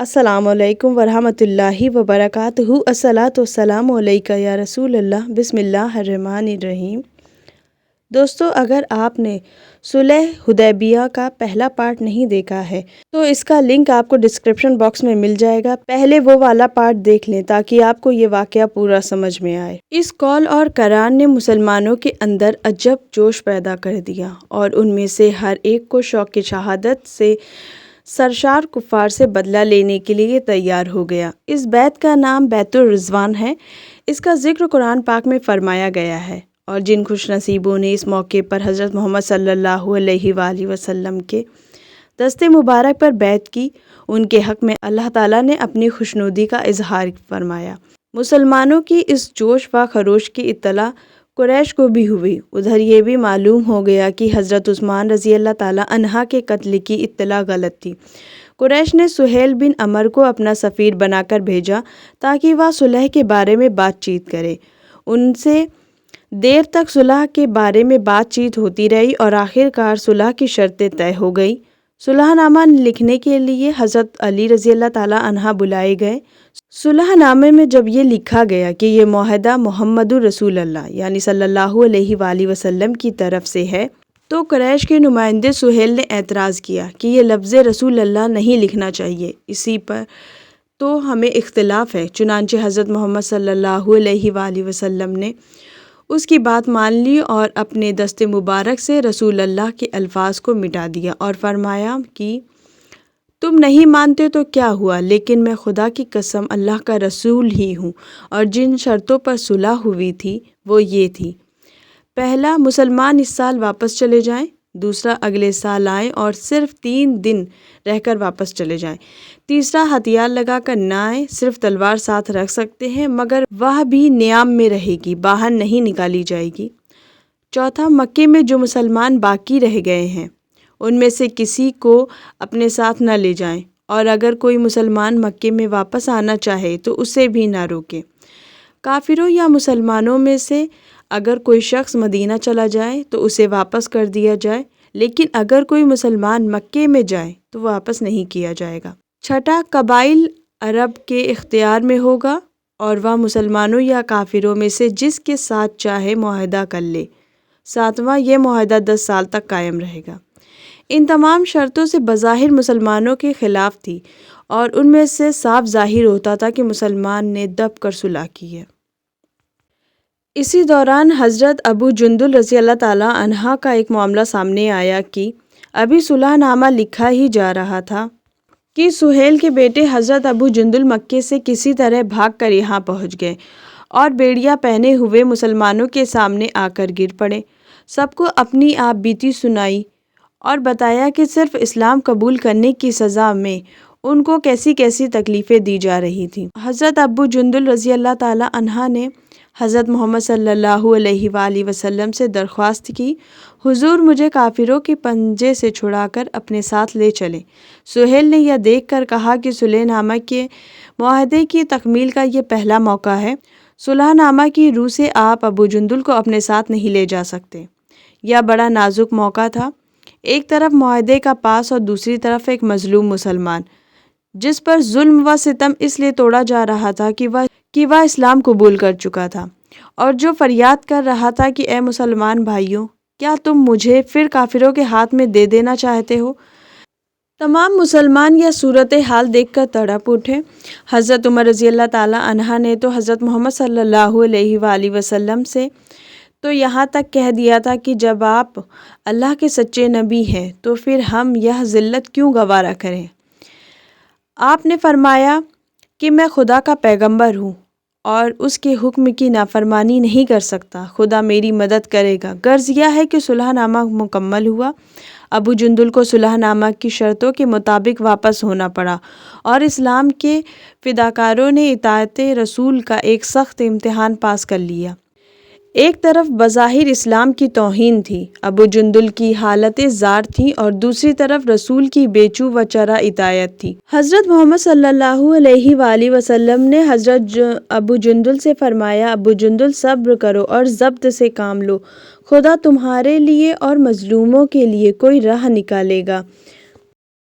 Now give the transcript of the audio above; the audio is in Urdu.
السلام علیکم ورحمۃ اللہ وبرکاتہ۔ الصلاۃ والسلام علیکہ یا رسول اللہ۔ بسم اللہ الرحمن الرحیم۔ دوستو، اگر آپ نے صلح حدیبیہ کا پہلا پارٹ نہیں دیکھا ہے تو اس کا لنک آپ کو ڈسکرپشن باکس میں مل جائے گا۔ پہلے وہ والا پارٹ دیکھ لیں تاکہ آپ کو یہ واقعہ پورا سمجھ میں آئے۔ اس قول اور قرار نے مسلمانوں کے اندر عجب جوش پیدا کر دیا اور ان میں سے ہر ایک کو شوق شہادت سے سرشار کفار سے بدلہ لینے کے لیے تیار ہو گیا۔ اس بیت کا نام بیت الرضوان ہے۔ اس کا ذکر قرآن پاک میں فرمایا گیا ہے، اور جن خوش نصیبوں نے اس موقع پر حضرت محمد صلی اللہ علیہ وآلہ وسلم کے دست مبارک پر بیعت کی، ان کے حق میں اللہ تعالیٰ نے اپنی خوشنودی کا اظہار فرمایا۔ مسلمانوں کی اس جوش و خروش کی اطلاع قریش کو بھی ہوئی۔ ادھر یہ بھی معلوم ہو گیا کہ حضرت عثمان رضی اللہ تعالیٰ عنہ کے قتل کی اطلاع غلط تھی۔ قریش نے سہیل بن عمر کو اپنا سفیر بنا کر بھیجا تاکہ وہ صلح کے بارے میں بات چیت کرے۔ ان سے دیر تک صلح کے بارے میں بات چیت ہوتی رہی اور آخر کار صلح کی شرطیں طے ہو گئی۔ صلح نامہ لکھنے کے لیے حضرت علی رضی اللہ تعالیٰ عنہ بلائے گئے۔ صلح نامے میں جب یہ لکھا گیا کہ یہ معاہدہ محمد رسول اللہ یعنی صلی اللہ علیہ وآلہ وسلم کی طرف سے ہے، تو قریش کے نمائندے سہیل نے اعتراض کیا کہ یہ لفظ رسول اللہ نہیں لکھنا چاہیے، اسی پر تو ہمیں اختلاف ہے۔ چنانچہ حضرت محمد صلی اللہ علیہ وآلہ وسلم نے اس کی بات مان لی اور اپنے دست مبارک سے رسول اللہ کے الفاظ کو مٹا دیا اور فرمایا کہ تم نہیں مانتے تو کیا ہوا، لیکن میں خدا کی قسم اللہ کا رسول ہی ہوں، اور جن شرطوں پر صلح ہوئی تھی وہ یہ تھی: پہلا، مسلمان اس سال واپس چلے جائیں، دوسرا، اگلے سال آئیں اور صرف 3 دن رہ کر واپس چلے جائیں، تیسرا، ہتھیار لگا کر نہ آئیں، صرف تلوار ساتھ رکھ سکتے ہیں مگر وہ بھی نیام میں رہے گی، باہر نہیں نکالی جائے گی، چوتھا، مکے میں جو مسلمان باقی رہ گئے ہیں ان میں سے کسی کو اپنے ساتھ نہ لے جائیں، اور اگر کوئی مسلمان مکے میں واپس آنا چاہے تو اسے بھی نہ روکیں۔ کافروں یا مسلمانوں میں سے اگر کوئی شخص مدینہ چلا جائے تو اسے واپس کر دیا جائے، لیکن اگر کوئی مسلمان مکے میں جائے تو واپس نہیں کیا جائے گا۔ چھٹا، قبائل عرب کے اختیار میں ہوگا اور وہ مسلمانوں یا کافروں میں سے جس کے ساتھ چاہے معاہدہ کر لے۔ ساتواں، یہ معاہدہ 10 سال تک قائم رہے گا۔ ان تمام شرطوں سے بظاہر مسلمانوں کے خلاف تھی، اور ان میں سے صاف ظاہر ہوتا تھا کہ مسلمان نے دب کر صلح کی ہے۔ اسی دوران حضرت ابو جندل رضی اللہ تعالیٰ عنہ کا ایک معاملہ سامنے آیا کہ ابھی صلح نامہ لکھا ہی جا رہا تھا کہ سہیل کے بیٹے حضرت ابو جندل مکے سے کسی طرح بھاگ کر یہاں پہنچ گئے اور بیڑیاں پہنے ہوئے مسلمانوں کے سامنے آ کر گر پڑے۔ سب کو اپنی آپ بیتی سنائی اور بتایا کہ صرف اسلام قبول کرنے کی سزا میں ان کو کیسی کیسی تکلیفیں دی جا رہی تھیں۔ حضرت ابو جندل رضی اللہ تعالیٰ عنہ نے حضرت محمد صلی اللہ علیہ وآلہ وسلم سے درخواست کی، حضور مجھے کافروں کے پنجے سے چھڑا کر اپنے ساتھ لے چلیں۔ سہیل نے یہ دیکھ کر کہا کہ صلح نامہ کے معاہدے کی تکمیل کا یہ پہلا موقع ہے۔ صلح نامہ کی روح سے آپ ابو جندل کو اپنے ساتھ نہیں لے جا سکتے۔ یہ بڑا نازک موقع تھا، ایک طرف معاہدے کا پاس اور دوسری طرف ایک مظلوم مسلمان جس پر ظلم و ستم اس لیے توڑا جا رہا تھا کہ وہ اسلام قبول کر چکا تھا، اور جو فریاد کر رہا تھا کہ اے مسلمان بھائیوں، کیا تم مجھے پھر کافروں کے ہاتھ میں دے دینا چاہتے ہو؟ تمام مسلمان یہ صورتحال دیکھ کر تڑپ اٹھے۔ حضرت عمر رضی اللہ تعالیٰ عنہ نے تو حضرت محمد صلی اللہ علیہ وآلہ وسلم سے تو یہاں تک کہہ دیا تھا کہ جب آپ اللہ کے سچے نبی ہیں تو پھر ہم یہ ذلت کیوں گوارا کریں؟ آپ نے فرمایا کہ میں خدا کا پیغمبر ہوں اور اس کے حکم کی نافرمانی نہیں کر سکتا، خدا میری مدد کرے گا۔ غرض یہ ہے کہ صلح نامہ مکمل ہوا۔ ابو جندل کو صلح نامہ کی شرطوں کے مطابق واپس ہونا پڑا، اور اسلام کے فداکاروں نے اطاعت رسول کا ایک سخت امتحان پاس کر لیا۔ ایک طرف بظاہر اسلام کی توہین تھی، ابو جندل کی حالتیں زار تھیں، اور دوسری طرف رسول کی بے چو و چرا اطاعت تھی۔ حضرت محمد صلی اللہ علیہ وآلہ وسلم نے حضرت ابو جندل سے فرمایا، ابو جندل صبر کرو اور ضبط سے کام لو، خدا تمہارے لیے اور مظلوموں کے لیے کوئی راہ نکالے گا۔